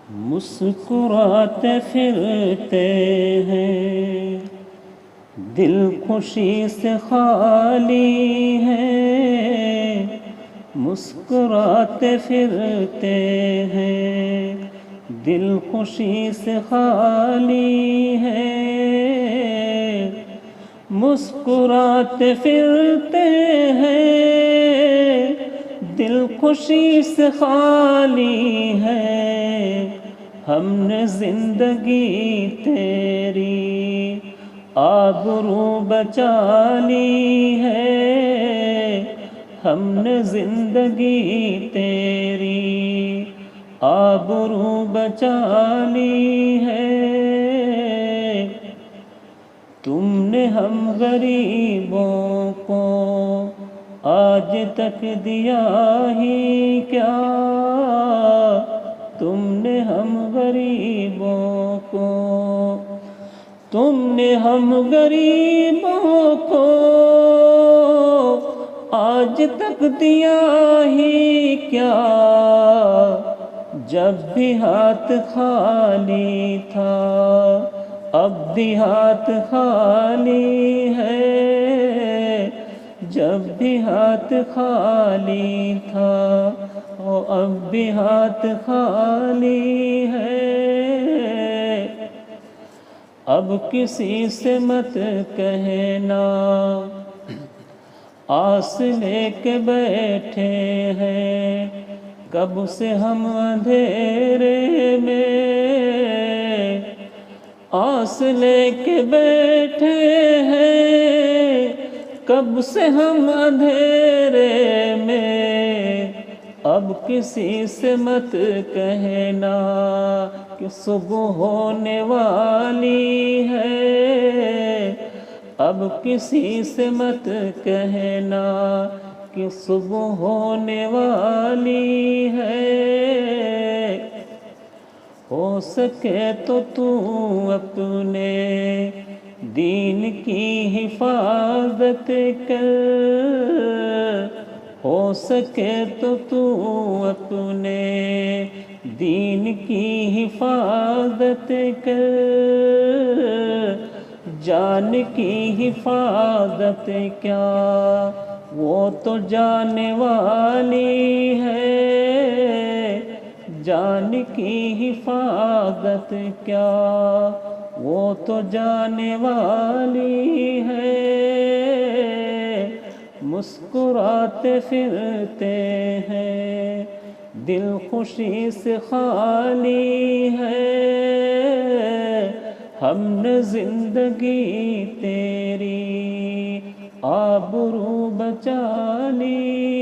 مسکراتے پھرتے ہیں، دل خوشی سے خالی ہے، مسکراتے پھرتے ہیں، دل خوشی سے خالی ہے، مسکراتے پھرتے ہیں، دل خوشی سے خالی ہے، ہم نے زندگی تیری آبرو بچا لی ہے، ہم نے زندگی تیری آبرو بچا لی ہے، تم نے ہم غریبوں کو آج تک دیا ہی کیا، تم نے ہم غریبوں کو، تم نے ہم غریبوں کو آج تک دیا ہی کیا، جب بھی ہاتھ خالی تھا اب بھی ہاتھ خالی ہے، جب بھی ہاتھ خالی تھا اب بھی ہاتھ خالی ہے، اب کسی سے مت کہنا آس لے کے بیٹھے ہیں، کب سے ہم اندھیرے میں آس لے کے بیٹھے ہیں، کب سے ہم اندھیرے میں، اب کسی سے مت کہنا کہ صبح ہونے والی ہے، اب کسی سے مت کہنا کہ صبح ہونے والی ہے، ہو سکے تو اپنے دین کی حفاظت کر، ہو سکے تو اپنے دین کی حفاظت کر، جان کی حفاظت کیا وہ تو جانے والی ہے، جان کی حفاظت کیا وہ تو جانے والی ہے، مسکراتے پھرتے ہیں، دل خوشی سے خالی ہے، ہم نے زندگی تیری آبرو بچا لی